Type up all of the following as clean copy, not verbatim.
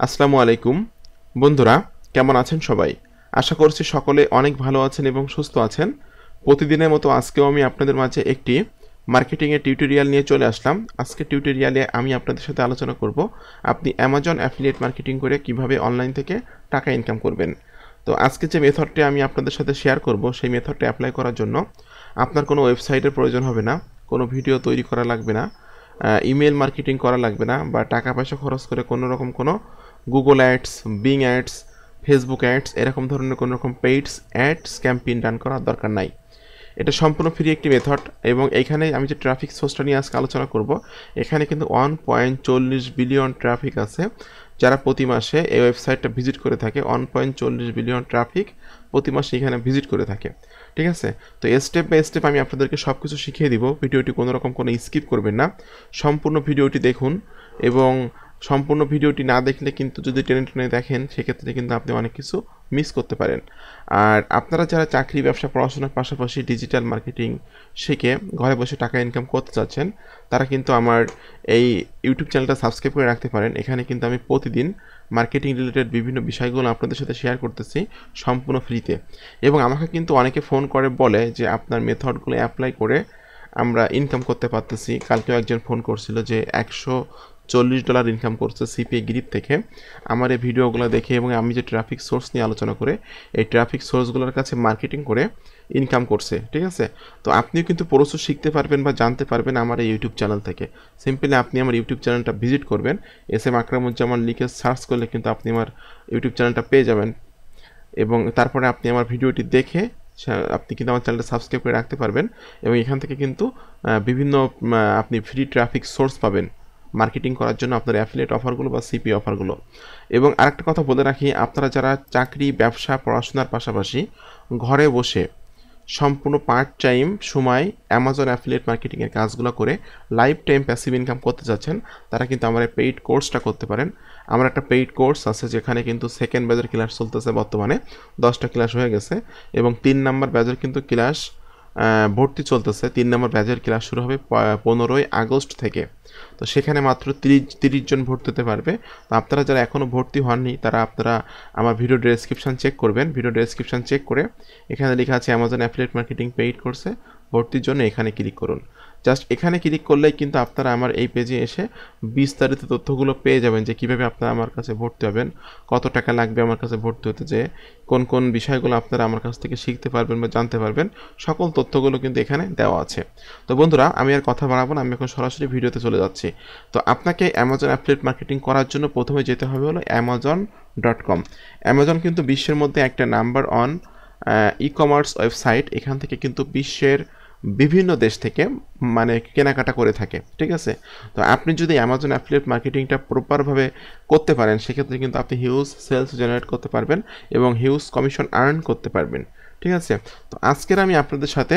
আসসালামু আলাইকুম বন্ধুরা, কেমন আছেন সবাই? আশা করছি সকলে অনেক ভালো আছেন এবং সুস্থ আছেন। প্রতিদিনের মতো আজকেও আমি আপনাদের মাঝে একটি মার্কেটিংয়ের টিউটোরিয়াল নিয়ে চলে আসলাম। আজকে টিউটোরিয়ালে আমি আপনাদের সাথে আলোচনা করব আপনি অ্যামাজন অ্যাফিলিয়েট মার্কেটিং করে কিভাবে অনলাইন থেকে টাকা ইনকাম করবেন। তো আজকে যে মেথডটি আমি আপনাদের সাথে শেয়ার করব, সেই মেথডটি অ্যাপ্লাই করার জন্য আপনার কোনো ওয়েবসাইটের প্রয়োজন হবে না, কোনো ভিডিও তৈরি করা লাগবে না, ইমেল মার্কেটিং করা লাগবে না, বা টাকা পয়সা খরচ করে কোনো রকম কোনো Google ads, being ads, Facebook ads এরকম ধরনের কোনো রকম পেইডস অ্যাডস ক্যাম্পেইন রান করার দরকার নাই। এটা সম্পূর্ণ ফ্রি একটি মেথড এবং এখানে আমি যে ট্রাফিক সোর্সটা নিয়ে আজকে আলোচনা করব, এখানে কিন্তু 1.40 বিলিয়ন ট্রাফিক আছে যারা প্রতি মাসে এই ওয়েবসাইটটা ভিজিট করে থাকে। 1.40 বিলিয়ন ট্রাফিক প্রতি মাসে এখানে ভিজিট করে থাকে, ঠিক আছে? তো স্টেপ বাই স্টেপ আমি আপনাদেরকে সব কিছু শিখিয়ে দিব। ভিডিওটি কোনো রকম কোনো স্কিপ করবেন না, সম্পূর্ণ ভিডিওটি দেখুন। এবং সম্পূর্ণ ভিডিওটি না দেখলে কিন্তু যদি টেনে টেনে দেখেন, সেক্ষেত্রে কিন্তু আপনি অনেক কিছু মিস করতে পারেন। আর আপনারা যারা চাকরি, ব্যবসা, পড়াশোনার পাশাপাশি ডিজিটাল মার্কেটিং শিখে ঘরে বসে টাকা ইনকাম করতে চাচ্ছেন, তারা কিন্তু আমার এই ইউটিউব চ্যানেলটা সাবস্ক্রাইব করে রাখতে পারেন। এখানে কিন্তু আমি প্রতিদিন মার্কেটিং রিলেটেড বিভিন্ন বিষয়গুলো আপনাদের সাথে শেয়ার করতেছি সম্পূর্ণ ফ্রিতে। এবং আমাকে কিন্তু অনেকে ফোন করে বলে যে আপনার মেথডগুলো অ্যাপ্লাই করে আমরা ইনকাম করতে পারতেছি। কালকেও একজন ফোন করছিল যে $140 ইনকাম করছে সিপিএ গ্রিপ থেকে আমার এই ভিডিওগুলো দেখে, এবং আমি যে ট্রাফিক সোর্স নিয়ে আলোচনা করে এই ট্রাফিক সোর্সগুলোর কাছে মার্কেটিং করে ইনকাম করছে, ঠিক আছে? তো আপনিও কিন্তু প্রচুর শিখতে পারবেন বা জানতে পারবেন আমার এই ইউটিউব চ্যানেল থেকে। সিম্পলি আপনি আমার ইউটিউব চ্যানেলটা ভিজিট করবেন, SM আকরামুজ্জামান লিখে সার্চ করলে কিন্তু আপনি আমার ইউটিউব চ্যানেলটা পেয়ে যাবেন। এবং তারপরে আপনি আমার ভিডিওটি দেখে আপনি কিন্তু আমার চ্যানেলটা সাবস্ক্রাইব করে রাখতে পারবেন। এবং এখান থেকে কিন্তু বিভিন্ন আপনি ফ্রি ট্রাফিক সোর্স পাবেন মার্কেটিং করার জন্য আপনার অ্যাফিলিয়েট অফারগুলো বা সিপি অফারগুলো। এবং আরেকটা কথা বলে রাখি, আপনারা যারা চাকরি, ব্যবসা, পড়াশোনার পাশাপাশি ঘরে বসে সম্পূর্ণ পার্ট টাইম সময় অ্যামাজন অ্যাফিলিয়েট মার্কেটিংয়ের কাজগুলো করে লাইফ টাইম প্যাসিভ ইনকাম করতে যাচ্ছেন, তারা কিন্তু আমার এই পেইড কোর্সটা করতে পারেন। আমার একটা পেইড কোর্স আছে যেখানে কিন্তু সেকেন্ড ব্যাচের ক্লাস চলতেছে, বর্তমানে 10টা ক্লাস হয়ে গেছে এবং 3 নম্বর ব্যাচের কিন্তু ক্লাস ভর্তি চলতেছে। 3 নম্বর ব্যাচের ক্লাস শুরু হবে 15ই আগস্ট থেকে। তো সেখানে মাত্র 30 জন ভর্তি হতে পারবে। তো আপনারা যারা এখনও ভর্তি হননি, তারা আপনারা আমার ভিডিও ডেসক্রিপশান চেক করবেন। ভিডিও ডেসক্রিপশান চেক করে এখানে লেখা আছে অ্যামাজন অ্যাফিলিয়েট মার্কেটিং পেইড কোর্সে ভর্তির জন্য এখানে ক্লিক করুন। জাস্ট এখানে ক্লিক করলেই কিন্তু আপনারা আমার এই পেজে এসে বিস্তারিত তথ্যগুলো পেয়ে যাবেন যে কীভাবে আপনারা আমার কাছে ভর্তি হবেন, কত টাকা লাগবে আমার কাছে ভর্তি হতে, যে কোন কোন বিষয়গুলো আপনারা আমার কাছ থেকে শিখতে পারবেন বা জানতে পারবেন, সকল তথ্যগুলো কিন্তু এখানে দেওয়া আছে। তো বন্ধুরা, আমি আর কথা বাড়াবো না, আমি এখন সরাসরি ভিডিওতে চলে যাচ্ছি। তো আপনাকে অ্যামাজন অ্যাফিলিয়েট মার্কেটিং করার জন্য প্রথমে যেতে হবে হলো amazon.com। অ্যামাজন কিন্তু বিশ্বের মধ্যে একটা number one e commerce website. এখান থেকে কিন্তু বিশ্বের বিভিন্ন দেশ থেকে মানে কেনাকাটা করে থাকে, ঠিক আছে? তো আপনি যদি অ্যামাজন অ্যাফিলিয়েট মার্কেটিংটা প্রপারভাবে করতে পারেন, সেক্ষেত্রে কিন্তু আপনি হিউজ সেলস জেনারেট করতে পারবেন এবং হিউজ কমিশন আর্ন করতে পারবেন, ঠিক আছে? তো আজকের আমি আপনাদের সাথে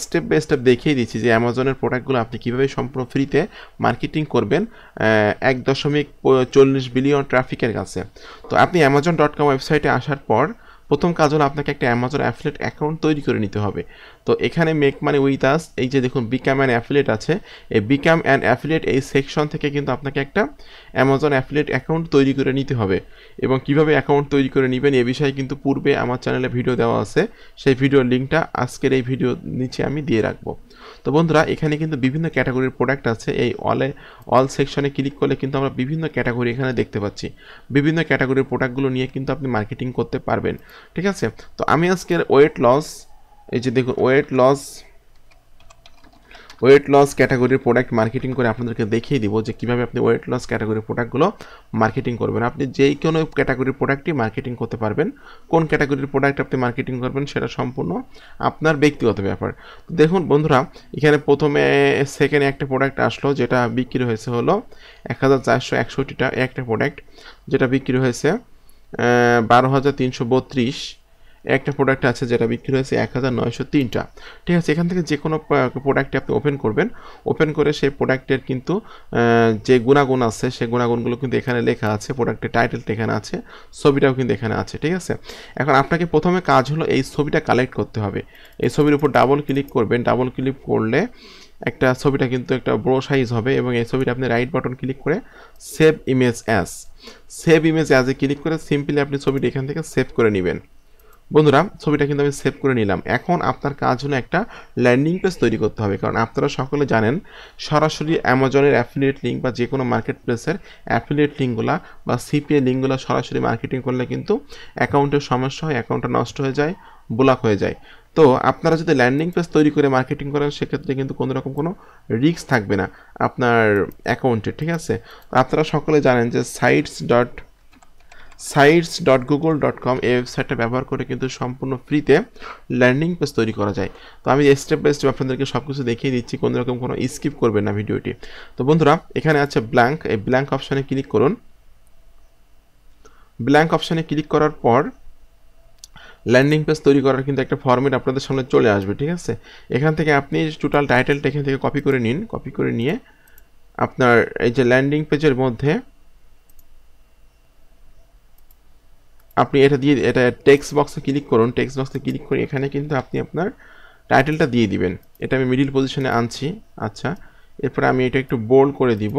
স্টেপ বাই স্টেপ দেখিয়ে দিচ্ছি যে অ্যামাজনের প্রোডাক্টগুলো আপনি কীভাবে সম্পূর্ণ ফ্রিতে মার্কেটিং করবেন 1.40 বিলিয়ন ট্রাফিকের কাছে। তো আপনি amazon.com ওয়েবসাইটে আসার পর প্রথম কাজ হলো আপনাকে একটা অ্যামাজন অ্যাফিলিয়েট অ্যাকাউন্ট তৈরি করে নিতে হবে। তো এখানে মেক মানি উইথ আস, এই যে দেখুন বিকাম অ্যান অ্যাফিলিয়েট আছে, এই বিকাম অ্যান অ্যাফিলিয়েট এই সেকশন থেকে কিন্তু আপনাকে একটা অ্যামাজন অ্যাফিলিয়েট অ্যাকাউন্ট তৈরি করে নিতে হবে। এবং কিভাবে অ্যাকাউন্ট তৈরি করে নেবেন এ বিষয়ে কিন্তু পূর্বে আমার চ্যানেলে ভিডিও দেওয়া আছে, সেই ভিডিওর লিঙ্কটা আজকের এই ভিডিও নিচে আমি দিয়ে রাখবো। তো বন্ধুরা, এখানে কিন্তু বিভিন্ন ক্যাটাগরির প্রোডাক্ট আছে। এই অল সেকশনে ক্লিক করলে কিন্তু আমরা বিভিন্ন ক্যাটাগরি এখানে দেখতে পাচ্ছি। বিভিন্ন ক্যাটাগরির প্রোডাক্টগুলো নিয়ে কিন্তু আপনি মার্কেটিং করতে পারবেন, ঠিক আছে? তো আমি আজকের ওয়েট লস, এই যে দেখুন ওয়েট লস ক্যাটাগরির প্রোডাক্ট মার্কেটিং করে আপনাদেরকে দেখিয়ে দিব যে কীভাবে আপনি ওয়েট লস ক্যাটাগরির প্রোডাক্টগুলো মার্কেটিং করবেন। আপনি যেই কোনো ক্যাটাগরির প্রোডাক্টই মার্কেটিং করতে পারবেন। কোন ক্যাটাগরির প্রোডাক্ট আপনি মার্কেটিং করবেন সেটা সম্পূর্ণ আপনার ব্যক্তিগত ব্যাপার। দেখুন বন্ধুরা, এখানে প্রথমে সেকেন্ডে একটা প্রোডাক্ট আসলো যেটা বিক্রি হয়েছে হলো 1461 একটা প্রোডাক্ট, যেটা বিক্রি হয়েছে 12,332। একটা প্রোডাক্ট আছে যেটা বিক্রি হয়েছে 1903টা, ঠিক আছে? এখান থেকে যে কোনো প্রোডাক্টে আপনি ওপেন করবেন, ওপেন করে সেই প্রোডাক্টের কিন্তু যে গুণাগুণ আছে সেই গুণাগুণগুলো কিন্তু এখানে লেখা আছে, প্রোডাক্টের টাইটেলটা এখানে আছে, ছবিটাও কিন্তু এখানে আছে, ঠিক আছে? এখন আপনাকে প্রথমে কাজ হলো এই ছবিটা কালেক্ট করতে হবে। এই ছবির উপর ডাবল ক্লিক করবেন, ডাবল ক্লিক করলে একটা ছবিটা কিন্তু একটা বড় সাইজ হবে এবং এই ছবিটা আপনি রাইট বাটন ক্লিক করে সেভ ইমেজ অ্যাজে ক্লিক করে সিম্পলি আপনি ছবিটা এখান থেকে সেভ করে নেবেন। বন্ধুরা, ছবিটা কিন্তু আমি সেভ করে নিলাম। এখন আপনার কাজ হলো একটা ল্যান্ডিং পেজ তৈরি করতে হবে, কারণ আপনারা সকলে জানেন সরাসরি অ্যামাজনের অ্যাফিলিয়েট লিঙ্ক বা যে কোনো মার্কেট প্লেসের অ্যাফিলিয়েট লিঙ্কগুলো বা সিপিএ লিঙ্কগুলো সরাসরি মার্কেটিং করলে কিন্তু অ্যাকাউন্টের সমস্যা হয়, অ্যাকাউন্টটা নষ্ট হয়ে যায়, ব্লক হয়ে যায়। তো আপনারা যদি ল্যান্ডিং পেজ তৈরি করে মার্কেটিং করেন সেক্ষেত্রে কিন্তু কোনো রকম কোনো রিস্ক থাকবে না আপনার অ্যাকাউন্টে, ঠিক আছে? আপনারা সকলে জানেন যে sites.google.com এই ওয়েবসাইটটা ব্যবহার করে কিন্তু সম্পূর্ণ ফ্রিতে ল্যান্ডিং পেজ তৈরি করা যায়। তো আমি স্টেপ বাই স্টেপ আপনাদেরকে সব কিছু দেখিয়ে দিচ্ছি, কোনো রকম কোনো স্কিপ করবেন না ভিডিওটি। তো বন্ধুরা, এখানে আছে ব্ল্যাঙ্ক, এই ব্ল্যাঙ্ক অপশানে ক্লিক করুন। ব্ল্যাঙ্ক অপশানে ক্লিক করার পর ল্যান্ডিং পেজ তৈরি করার কিন্তু একটা ফরম্যাট আপনাদের সামনে চলে আসবে, ঠিক আছে? এখান থেকে আপনি টোটাল টাইটেলটা এখান থেকে কপি করে নিন। কপি করে নিয়ে আপনার এই যে ল্যান্ডিং পেজের মধ্যে আপনি এটা টেক্সট বক্সে ক্লিক করুন। টেক্সট বক্সে ক্লিক করে এখানে কিন্তু আপনি আপনার টাইটেলটা দিয়ে দিবেন। এটা আমি মিডিল পজিশনে আনছি। আচ্ছা, এরপরে আমি এটা একটু বোল্ড করে দিব।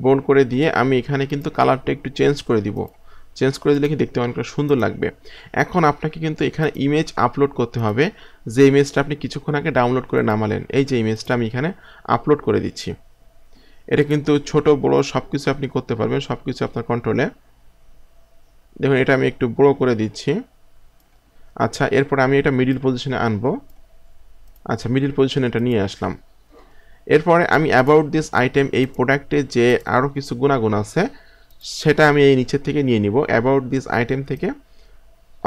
বোল্ড করে দিয়ে আমি এখানে কিন্তু কালারটা একটু চেঞ্জ করে দিব। চেঞ্জ করে দিলে কি দেখতে অনেকটা সুন্দর লাগবে। এখন আপনাকে কিন্তু এখানে ইমেজ আপলোড করতে হবে, যে ইমেজটা আপনি কিছুক্ষণ আগে ডাউনলোড করে নামালেন। এই যে ইমেজটা আমি এখানে আপলোড করে দিচ্ছি। এটা কিন্তু ছোট বড় সব কিছু আপনি করতে পারবেন, সব কিছু আপনার কন্ট্রোলে। দেখুন, এটা আমি একটু বড় করে দিচ্ছি। আচ্ছা, এরপর আমি এটা মিডিল পজিশনে আনবো। আচ্ছা, মিডিল পজিশনে এটা নিয়ে আসলাম। এরপরে আমি অ্যাবাউট দিস আইটেম, এই প্রোডাক্টে যে আরও কিছু গুণাগুণ আছে সেটা আমি এই নিচের থেকে নিয়ে নিব। অ্যাবাউট দিস আইটেম থেকে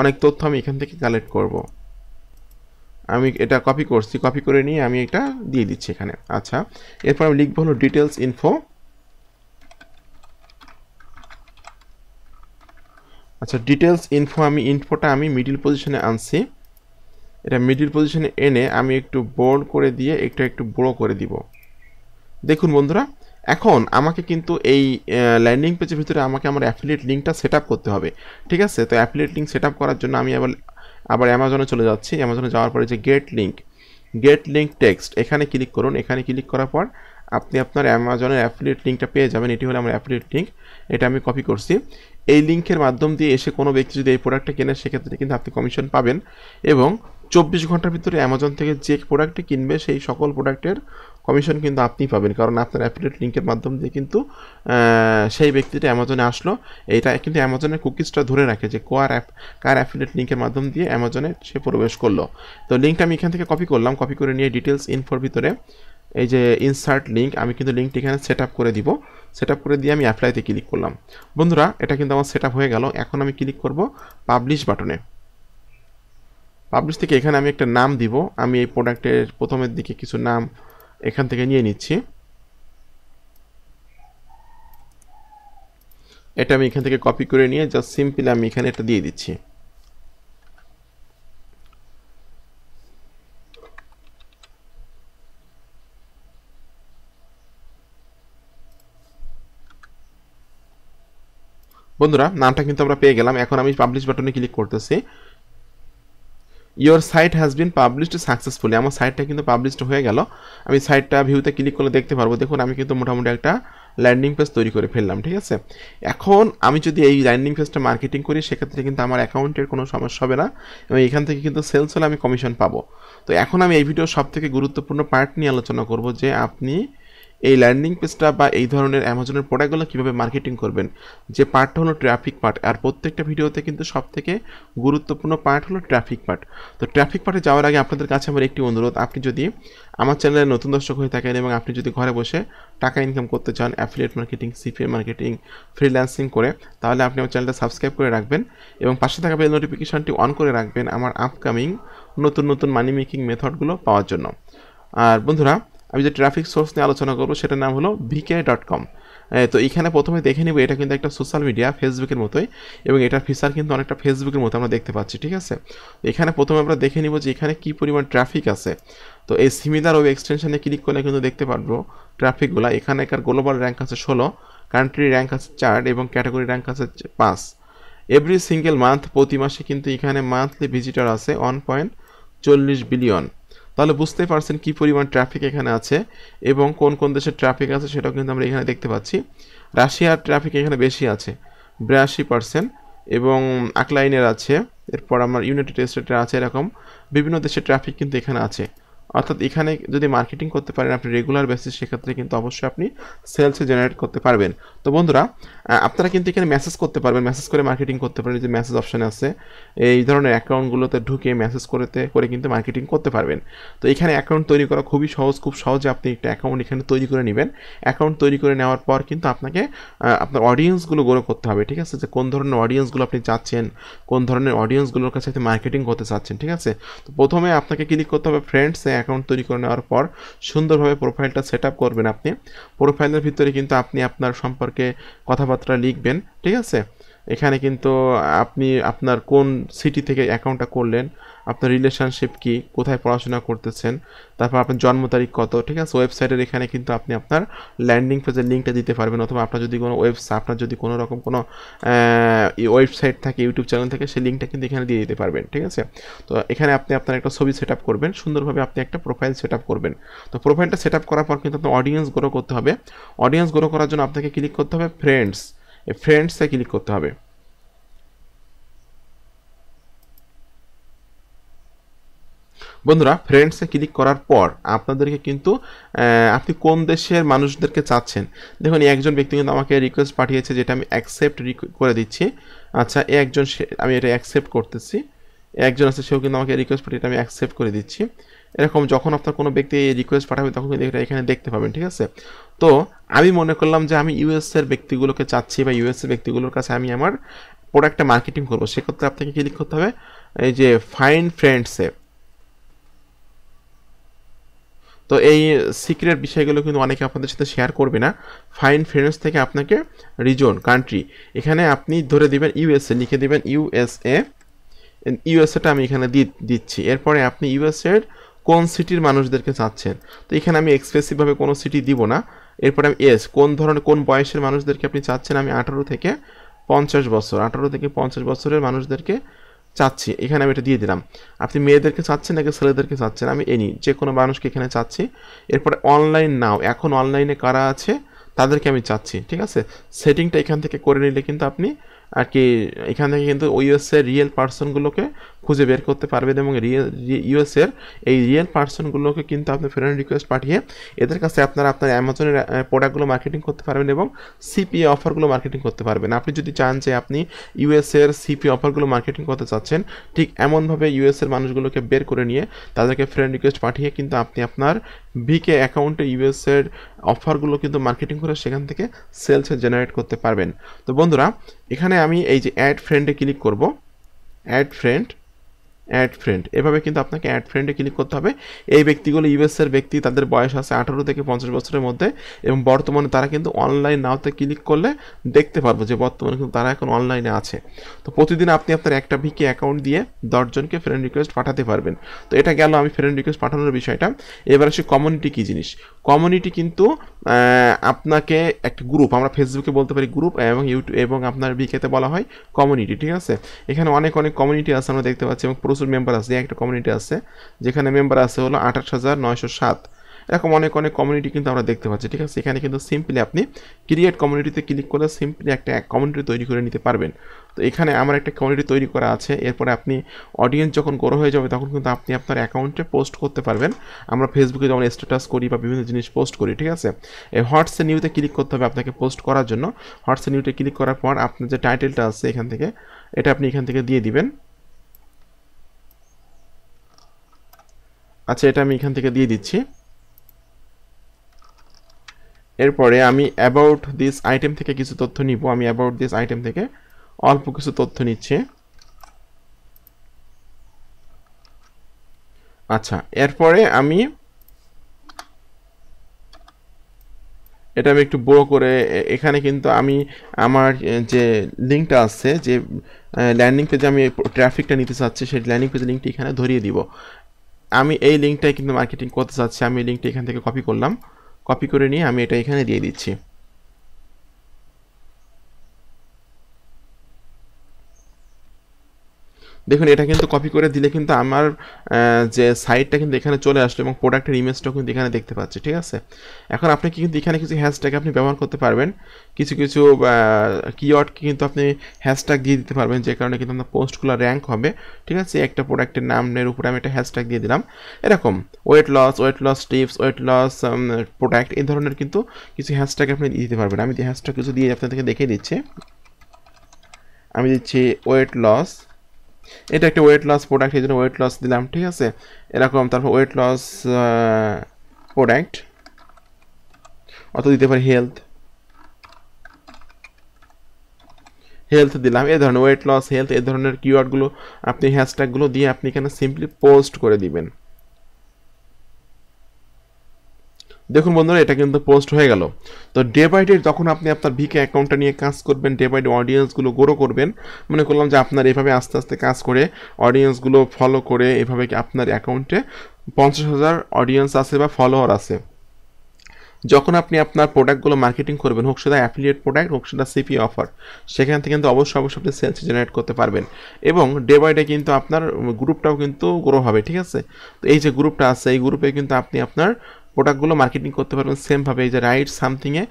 অনেক তথ্য আমি এখান থেকে কালেক্ট করব। আমি এটা কপি করছি, কপি করে নিয়ে আমি এটা দিয়ে দিচ্ছি এখানে। আচ্ছা, এরপর আমি লিখবো হলো ডিটেলস ইনফো। আচ্ছা, ডিটেলস ইনফো, ইনফোটা আমি মিডিল পজিশনে আনছি। এটা মিডিল পজিশনে এনে আমি একটু বোল্ড করে দিয়ে একটু বড় করে দিব। দেখুন বন্ধুরা, এখন আমাকে কিন্তু এই ল্যান্ডিং পেজের ভিতরে আমাকে আমার অ্যাফিলিয়েট লিঙ্কটা সেট আপ করতে হবে, ঠিক আছে? তো অ্যাফিলিয়েট লিঙ্ক সেট আপ করার জন্য আমি আবার অ্যামাজনে চলে যাচ্ছি। অ্যামাজনে যাওয়ার পরে যে গেট লিঙ্ক টেক্সট, এখানে ক্লিক করুন। এখানে ক্লিক করার পর আপনি আপনার অ্যামাজনের অ্যাফিলিয়েট লিঙ্কটা পেয়ে যাবেন। এটি হলো আমার অ্যাফিলিয়েট লিঙ্ক, এটা আমি কপি করছি। এই লিঙ্কের মাধ্যম দিয়ে এসে কোনো ব্যক্তি যদি এই প্রোডাক্টটা কেনে সেক্ষেত্রে কিন্তু আপনি কমিশন পাবেন এবং 24 ঘন্টার ভিতরে অ্যামাজন থেকে যে প্রোডাক্টটি কিনবে সেই সকল প্রোডাক্টের কমিশন কিন্তু আপনিই পাবেন, কারণ আপনার অ্যাফিলিয়েট লিঙ্কের মাধ্যম দিয়ে কিন্তু সেই ব্যক্তিটা অ্যামাজনে আসলো। এইটা কিন্তু অ্যামাজনের কুকিজটা ধরে রাখে যে কার অ্যাফিলিয়েট লিঙ্কের মাধ্যম দিয়ে অ্যামাজনে সে প্রবেশ করলো। তো লিঙ্কটা আমি এখান থেকে কপি করলাম। কপি করে নিয়ে ডিটেলস ইনফোর ভিতরে এই যে ইনসার্ট লিঙ্ক, আমি কিন্তু লিঙ্কটি এখানে সেট আপ করে দিব। সেট আপ করে দিয়ে আমি অ্যাপ্লাইতে ক্লিক করলাম। বন্ধুরা, এটা কিন্তু আমার সেট আপ হয়ে গেল। এখন আমি ক্লিক করব পাবলিশ বাটনে। পাবলিশ থেকে এখানে আমি একটা নাম দিব। আমি এই প্রোডাক্টের প্রথমের দিকে কিছু নাম এখান থেকে নিয়ে নিচ্ছি। এটা আমি এখান থেকে কপি করে নিয়ে জাস্ট সিম্পলি আমি এখানে এটা দিয়ে দিচ্ছি। বন্ধুরা, নামটা কিন্তু আমরা পেয়ে গেলাম। এখন আমি পাবলিশ বাটনে ক্লিক করতেছি। Your site has been published successfully, আমার সাইটটা কিন্তু পাবলিশড হয়ে গেল। আমি সাইটটা ভিউতে ক্লিক করলে দেখতে পারবো। দেখুন, আমি কিন্তু মোটামুটি একটা ল্যান্ডিং পেজ তৈরি করে ফেললাম, ঠিক আছে? এখন আমি যদি এই ল্যান্ডিং পেজটা মার্কেটিং করি সেক্ষেত্রে কিন্তু আমার অ্যাকাউন্টের কোনো সমস্যা হবে না এবং এখান থেকে কিন্তু সেলস হলে আমি কমিশন পাবো। তো এখন আমি এই ভিডিওর সবথেকে গুরুত্বপূর্ণ পার্ট নিয়ে আলোচনা করব যে আপনি এই ল্যান্ডিং পেজটা বা এই ধরনের অ্যামাজনের প্রোডাক্টগুলো কীভাবে মার্কেটিং করবেন। যে পার্টটা হলো ট্রাফিক পার্ট, আর প্রত্যেকটা ভিডিওতে কিন্তু সবথেকে গুরুত্বপূর্ণ পার্ট হলো ট্রাফিক পার্ট। তো ট্রাফিক পার্টে যাওয়ার আগে আপনাদের কাছে আমার একটি অনুরোধ, আপনি যদি আমার চ্যানেলে নতুন দর্শক হয়ে থাকেন এবং আপনি যদি ঘরে বসে টাকা ইনকাম করতে চান affiliate marketing, CPA marketing, freelancing করে, তাহলে আপনি আমার চ্যানেলটা সাবস্ক্রাইব করে রাখবেন এবং পাশে থাকা বেল নোটিফিকেশনটি অন করে রাখবেন আমার আপকামিং নতুন মানি মেকিং মেথডগুলো পাওয়ার জন্য। আর বন্ধুরা, আমি যে ট্রাফিক সোর্স নিয়ে আলোচনা করবো সেটার নাম হলো vk.com। তো এখানে প্রথমে দেখে নিব, এটা কিন্তু একটা সোশ্যাল মিডিয়া ফেসবুকের মতোই এবং এটার ফিচার কিন্তু অনেকটা ফেসবুকের মতো আমরা দেখতে পাচ্ছি, ঠিক আছে? এখানে প্রথমে আমরা দেখে নিব যে এখানে কী পরিমাণ ট্রাফিক আছে। তো এই সিমিলার ওয়েব এক্সটেনশনে ক্লিক করলে কিন্তু দেখতে পারবো ট্রাফিকগুলো। এখানেকার গ্লোবাল র্যাঙ্ক আছে 16, কান্ট্রি র্যাঙ্ক আছে 4 এবং ক্যাটাগরি র্যাঙ্ক আছে 5। এভরি সিঙ্গেল মান্থ, প্রতি মাসে কিন্তু এখানে মান্থলি ভিজিটর আছে 1.40 বিলিয়ন। তাহলে বুঝতেই পারছেন কি পরিমাণ ট্রাফিক এখানে আছে এবং কোন কোন দেশের ট্রাফিক আছে সেটাও কিন্তু আমরা এখানে দেখতে পাচ্ছি। রাশিয়ার ট্রাফিক এখানে বেশি আছে 82%, এবং আকলাইনের আছে, এরপর আমার ইউনাইটেড স্টেটের আছে, এরকম বিভিন্ন দেশের ট্রাফিক কিন্তু এখানে আছে। অর্থাৎ এখানে যদি মার্কেটিং করতে পারেন আপনি রেগুলার বেসিস, সেক্ষেত্রে কিন্তু অবশ্যই আপনি সেলসে জেনারেট করতে পারবেন। তো বন্ধুরা, আপনারা কিন্তু এখানে মেসেজ করতে পারবেন, মেসেজ করে মার্কেটিং করতে পারেন। যে মেসেজ অপশন আছে, এই ধরনের অ্যাকাউন্টগুলোতে ঢুকে মেসেজ করে কিন্তু মার্কেটিং করতে পারবেন। তো এখানে অ্যাকাউন্ট তৈরি করা খুবই সহজ, খুব সহজে আপনি একটা অ্যাকাউন্ট এখানে তৈরি করে নেবেন। অ্যাকাউন্ট তৈরি করে নেওয়ার পর কিন্তু আপনাকে আপনার অডিয়েন্সগুলো গ্রো করতে হবে, ঠিক আছে, যে কোন ধরনের অডিয়েন্সগুলো আপনি চাচ্ছেন, কোন ধরনের অডিয়েন্সগুলোর কাছে আপনি মার্কেটিং করতে চাচ্ছেন, ঠিক আছে। তো প্রথমে আপনাকে ক্লিক করতে হবে ফ্রেন্ডসে। অ্যাকাউন্ট তৈরি করে নেওয়ার পর সুন্দরভাবে প্রোফাইলটা সেট আপ করবেন। আপনি প্রোফাইলের ভিতরে কিন্তু আপনি আপনার সম্পর্কে কথাবার্তা লিখবেন, ঠিক আছে। এখানে কিন্তু আপনি আপনার কোন সিটি থেকে অ্যাকাউন্টটা করলেন, আপনার রিলেশনশিপ কি, কোথায় পড়াশোনা করতেছেন, তারপর আপনার জন্ম তারিখ কত, ঠিক আছে। ওয়েবসাইটের এখানে কিন্তু আপনি আপনার ল্যান্ডিং পেজের লিঙ্কটা দিতে পারবেন, অথবা আপনার যদি কোনো রকম কোনো ওয়েবসাইট থাকে, ইউটিউব চ্যানেল থাকে, সেই লিঙ্কটা কিন্তু এখানে দিয়ে দিতে পারবেন, ঠিক আছে। তো এখানে আপনি আপনার একটা ছবি সেট আপ করবেন, সুন্দরভাবে আপনি একটা প্রোফাইল সেট আপ করবেন। তো প্রোফাইলটা সেট আপ করার পর কিন্তু আপনার অডিয়েন্স গ্রো করতে হবে। অডিয়েন্স গ্রো করার জন্য আপনাকে ক্লিক করতে হবে ফ্রেন্ডস, এই ফ্রেন্ডসে ক্লিক করতে হবে। বন্ধুরা, ফ্রেন্ডসে ক্লিক করার পর আপনাদেরকে কিন্তু আপনি কোন দেশের মানুষদেরকে চাচ্ছেন, দেখুন একজন ব্যক্তি কিন্তু আমাকে রিকোয়েস্ট পাঠিয়েছে, যেটা আমি অ্যাকসেপ্ট করে দিচ্ছি। আচ্ছা, আমি এটা অ্যাকসেপ্ট করতেছি। একজন আছে, সেও কিন্তু আমাকে রিকোয়েস্ট পাঠিয়ে, আমি অ্যাকসেপ্ট করে দিচ্ছি। এরকম যখন আপনার কোনো ব্যক্তি রিকোয়েস্ট পাঠাবে তখন কিন্তু এটা এখানে দেখতে পাবেন, ঠিক আছে। তো আমি মনে করলাম যে আমি ইউএসএর ব্যক্তিগুলোকে চাচ্ছি, বা ইউএসএ ব্যক্তিগুলোর কাছে আমি আমার প্রোডাক্টটা মার্কেটিং করবো, সেক্ষেত্রে আপনাকে ক্লিক করতে হবে এই যে ফাইন্ড ফ্রেন্ডসে। তো এই সিক্রেট বিষয়গুলো কিন্তু অনেকে আপনাদের সাথে শেয়ার করবে না। ফাইন ফ্রেন্ডস থেকে আপনাকে রিজন, কান্ট্রি, এখানে আপনি ধরে দিবেন ইউএসএ, লিখে দিবেন ইউএসএ। ইউএসএটা আমি এখানে দিচ্ছি। এরপরে আপনি ইউএসএর কোন সিটির মানুষদেরকে চাচ্ছেন, তো এখানে আমি এক্সপ্রেসিভভাবে কোনো সিটি দিব না। এরপরে আমি কোন বয়সের মানুষদেরকে আপনি চাচ্ছেন, আমি 18 থেকে 50 বছরের মানুষদেরকে চাচ্ছি, এখানে আমি এটা দিয়ে দিলাম। আপনি মেয়েদেরকে চাচ্ছেন নাকি ছেলেদেরকে চাচ্ছেন, আমি যে কোনো মানুষকে এখানে চাচ্ছি। এরপরে অনলাইন নাও, এখন অনলাইনে কারা আছে তাদেরকে আমি চাচ্ছি, ঠিক আছে। সেটিংটা এখান থেকে করে নিলে কিন্তু আপনি আর কি এখান থেকে কিন্তু ইউএসএর রিয়েল পার্সনগুলোকে খুঁজে বের করতে পারবেন, এবং ইউএসএর এই রিয়েল পার্সনগুলোকে কিন্তু আপনি ফ্রেন্ড রিকোয়েস্ট পাঠিয়ে এদের কাছে আপনার অ্যামাজনের প্রোডাক্টগুলো মার্কেটিং করতে পারবেন, এবং সিপিএ অফারগুলো মার্কেটিং করতে পারবেন। আপনি যদি চান যে আপনি ইউএসএর সিপিএ অফারগুলো মার্কেটিং করতে চাচ্ছেন, ঠিক এমনভাবে ইউএসএর মানুষগুলোকে বের করে নিয়ে তাদেরকে ফ্রেন্ড রিকোয়েস্ট পাঠিয়ে কিন্তু আপনি আপনার ভিকে অ্যাকাউন্টে ইউএসএর অফারগুলো কিন্তু মার্কেটিং করে সেখান থেকে সেলসে জেনারেট করতে পারবেন। তো বন্ধুরা, এখানে আমি এই যে অ্যাড ফ্রেন্ডে ক্লিক করব, অ্যাড ফ্রেন্ড, এভাবে কিন্তু আপনাকে অ্যাড ফ্রেন্ডে ক্লিক করতে হবে। এই ব্যক্তিগুলো ইউএসএর ব্যক্তি, তাদের বয়স আছে 18 থেকে 50 বছরের মধ্যে, এবং বর্তমানে তারা কিন্তু অনলাইন নাওতে ক্লিক করলে দেখতে পারবো যে বর্তমানে কিন্তু তারা এখন অনলাইনে আছে। তো প্রতিদিন আপনি আপনার একটা ভিকে অ্যাকাউন্ট দিয়ে 10 জনকে ফ্রেন্ড রিকোয়েস্ট পাঠাতে পারবেন। তো এটা গেল আমি ফ্রেন্ড রিকোয়েস্ট পাঠানোর বিষয়টা। এবার আসি কমিউনিটি কী জিনিস। কমিউনিটি কিন্তু আপনাকে একটা গ্রুপ, আমরা ফেসবুকে বলতে পারি গ্রুপ, এবং ইউটিউব এবং আপনার ভিকেতে বলা হয় কমিউনিটি, ঠিক আছে। এখানে অনেক কমিউনিটি আছে আমরা দেখতে পাচ্ছি, এবং প্রচুর মেম্বার আছে। একটা কমিউনিটি আছে যেখানে মেম্বার আছে হলো 28,907, এরকম অনেক কমিউনিটি কিন্তু আমরা দেখতে পাচ্ছি, ঠিক আছে। এখানে কিন্তু সিম্পলি আপনি ক্রিয়েট কমিউনিটিতে ক্লিক করলে সিম্পলি একটা কমিউনিটি তৈরি করে নিতে পারবেন। তো এখানে আমার একটা কমিউনিটি তৈরি করা আছে। এরপরে আপনি অডিয়েন্স যখন গ্রো হয়ে যাবে তখন কিন্তু আপনি আপনার অ্যাকাউন্টে পোস্ট করতে পারবেন। আমরা ফেসবুকে যেমন স্ট্যাটাস করি বা বিভিন্ন জিনিস পোস্ট করি, ঠিক আছে। এই হোয়াটসঅ্যাপ নিউতে ক্লিক করতে হবে আপনাকে পোস্ট করার জন্য। হোয়াটসঅ্যাপ নিউতে ক্লিক করার পর আপনার যে টাইটেলটা আছে এখান থেকে, এটা আপনি এখান থেকে দিয়ে দিবেন। আচ্ছা, এটা আমি এখান থেকে দিয়ে দিচ্ছি। এরপরে আমি অ্যাবাউট দিস আইটেম থেকে কিছু তথ্য নিব। আমি অ্যাবাউট দিস আইটেম থেকে অল্প কিছু তথ্য নিচ্ছি। আচ্ছা, এরপরে আমি এটা একটু বড় করে এখানে কিন্তু আমি আমার যে লিঙ্কটা আছে, যে ল্যান্ডিং পেজে আমি ট্রাফিকটা নিতে চাচ্ছি, সেই ল্যান্ডিং পেজের লিঙ্কটি এখানে ধরিয়ে দিব। আমি এই লিঙ্কটাই কিন্তু মার্কেটিং করতে চাচ্ছি। আমি এই লিঙ্কটা এখান থেকে কপি করলাম, কপি করে নিয়ে আমি এটা এখানে দিয়ে দিচ্ছি। দেখুন এটা কিন্তু কপি করে দিলে কিন্তু আমার যে সাইটটা কিন্তু এখানে চলে আসলো এবং প্রোডাক্টের ইমেজটাও কিন্তু এখানে দেখতে পাচ্ছি, ঠিক আছে। এখন আপনি কিন্তু এখানে কিছু হ্যাশট্যাগ আপনি ব্যবহার করতে পারবেন, কিছু কিছু কিওয়ার্ডকে কিন্তু আপনি হ্যাশট্যাগ দিয়ে দিতে পারবেন, যে কারণে কিন্তু আপনার পোস্টগুলো র্যাঙ্ক হবে, ঠিক আছে। একটা প্রোডাক্টের নামের উপরে আমি একটা হ্যাশট্যাগ দিয়ে দিলাম, এরকম weight loss tips, weight loss product, এই ধরনের কিন্তু কিছু হ্যাশট্যাগ আপনি দিয়ে দিতে পারবেন। আমি হ্যাশট্যাগ কিছু দিয়ে আপনাদেরকে দেখিয়ে দিচ্ছি। আমি দিচ্ছি ওয়েট লস, এটা একটা ওয়েট লস প্রোডাক্ট, এই জন্য ওয়েট লস দিলাম, ঠিক আছে। এরকম তারপর ওয়েট লস প্রোডাক্ট, অত দিতে পারি হেলথ দিলাম। এই ধরনের ওয়েট লস, হেলথ, এই ধরনের কিওয়ার্ডগুলো আপনি হ্যাশট্যাগুলো দিয়ে আপনি এখানে সিম্পলি পোস্ট করে দিবেন। দেখুন বন্ধুরা এটা কিন্তু পোস্ট হয়ে গেল। তো ডে বাই ডে যখন আপনি আপনার ভিকে অ্যাকাউন্টটা নিয়ে কাজ করবেন, ডে বাই ডে অডিয়েন্সগুলো গ্রো করবেন, মনে করলাম যে আপনার এভাবে আস্তে আস্তে কাজ করে অডিয়েন্সগুলো ফলো করে এভাবে কি আপনার অ্যাকাউন্টে 50,000 অডিয়েন্স আছে বা ফলোয়ার আছে। যখন আপনি আপনার প্রোডাক্টগুলো মার্কেটিং করবেন, হোক সেটা অ্যাফিলিয়েট প্রোডাক্ট, হোক সেটা সিপি অফার, সেখান থেকে কিন্তু অবশ্যই আপনি সেলস জেনারেট করতে পারবেন এবং ডে বাই ডে কিন্তু আপনার গ্রুপটাও কিন্তু গ্রো হবে, ঠিক আছে। তো এই যে গ্রুপটা আছে, এই গ্রুপে কিন্তু আপনি আপনার প্রোডাক্টগুলো মার্কেটিং করতে পারবেন সেমভাবে। এই যে রাইট সামথিংয়ে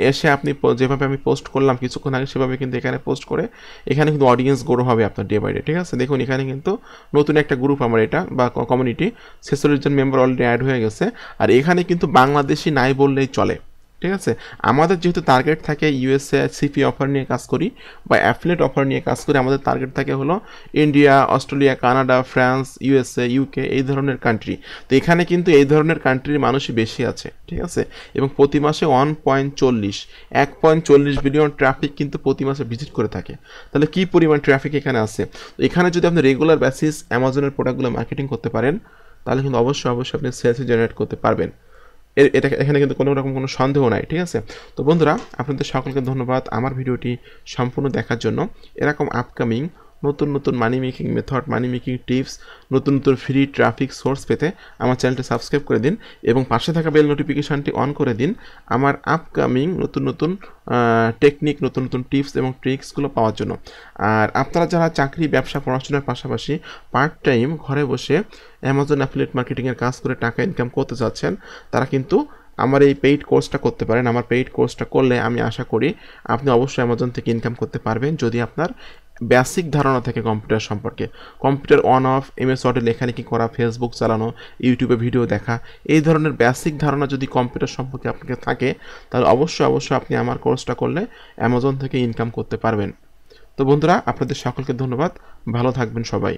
এসে আপনি যেভাবে আমি পোস্ট করলাম কিছুক্ষণ আগে, সেভাবে কিন্তু এখানে পোস্ট করে এখানে কিন্তু অডিয়েন্স গ্রো হবে আপনার ডে বাই ডে, ঠিক আছে। দেখুন এখানে কিন্তু নতুন একটা গ্রুপ আমার এটা বা কমিউনিটি, 46 জন মেম্বার অলরেডি অ্যাড হয়ে গেছে। আর এখানে কিন্তু বাংলাদেশি নাই বললেই চলে, ঠিক আছে। আমাদের যেহেতু টার্গেট থাকে ইউএসএ সিপি অফার নিয়ে কাজ করি বা অ্যাফিলিয়েট অফার নিয়ে কাজ করি, আমাদের টার্গেট থাকে হলো India, Australia, Canada, France, USA, UK, এই ধরনের কান্ট্রি। তো এখানে কিন্তু এই ধরনের কান্ট্রির মানুষই বেশি আছে, ঠিক আছে। এবং প্রতি মাসে 1.40 বিলিয়ন ট্রাফিক কিন্তু প্রতি মাসে ভিজিট করে থাকে। তাহলে কি পরিমাণ ট্রাফিক এখানে আছে। তো এখানে যদি আপনি রেগুলার বেসিস অ্যামাজনের প্রোডাক্টগুলো মার্কেটিং করতে পারেন, তাহলে কিন্তু অবশ্যই আপনি সেলস জেনারেট করতে পারবেন। এটা এখানে কিন্তু কোনো রকম কোনো সন্দেহ নাই, ঠিক আছে। তো বন্ধুরা আপনাদের সকলকে ধন্যবাদ আমার ভিডিওটি সম্পূর্ণ দেখার জন্য। এরকম আপকামিং নতুন নতুন মানি মেকিং মেথড, মানি মেকিং টিপস, নতুন নতুন ফ্রি ট্রাফিক সোর্স পেতে আমার চ্যানেলটি সাবস্ক্রাইব করে দিন এবং পাশে থাকা বেল নোটিফিকেশানটি অন করে দিন আমার আপকামিং নতুন নতুন টেকনিক, নতুন নতুন টিপস এবং ট্রিক্সগুলো পাওয়ার জন্য। আর আপনারা যারা চাকরি, ব্যবসা, পড়াশোনার পাশাপাশি পার্ট টাইম ঘরে বসে অ্যামাজন অ্যাফিলিয়েট মার্কেটিংয়ের কাজ করে টাকা ইনকাম করতে চাচ্ছেন, তারা কিন্তু আমার এই পেইড কোর্সটা করতে পারেন। আমার পেইড কোর্সটা করলে আমি আশা করি আপনি অবশ্যই অ্যামাজন থেকে ইনকাম করতে পারবেন, যদি আপনার বেসিক ধারণা থাকে কম্পিউটার সম্পর্কে। কম্পিউটার অন অফ, এমএস ওয়ার্ডে লেখালেখি করা, ফেসবুক চালানো, ইউটিউবে ভিডিও দেখা, এই ধরনের বেসিক ধারণা যদি কম্পিউটার সম্পর্কে আপনাকে থাকে, তাহলে অবশ্যই আপনি আমার কোর্সটা করলে অ্যামাজন থেকে ইনকাম করতে পারবেন। তো বন্ধুরা আপনাদের সকলকে ধন্যবাদ, ভালো থাকবেন সবাই।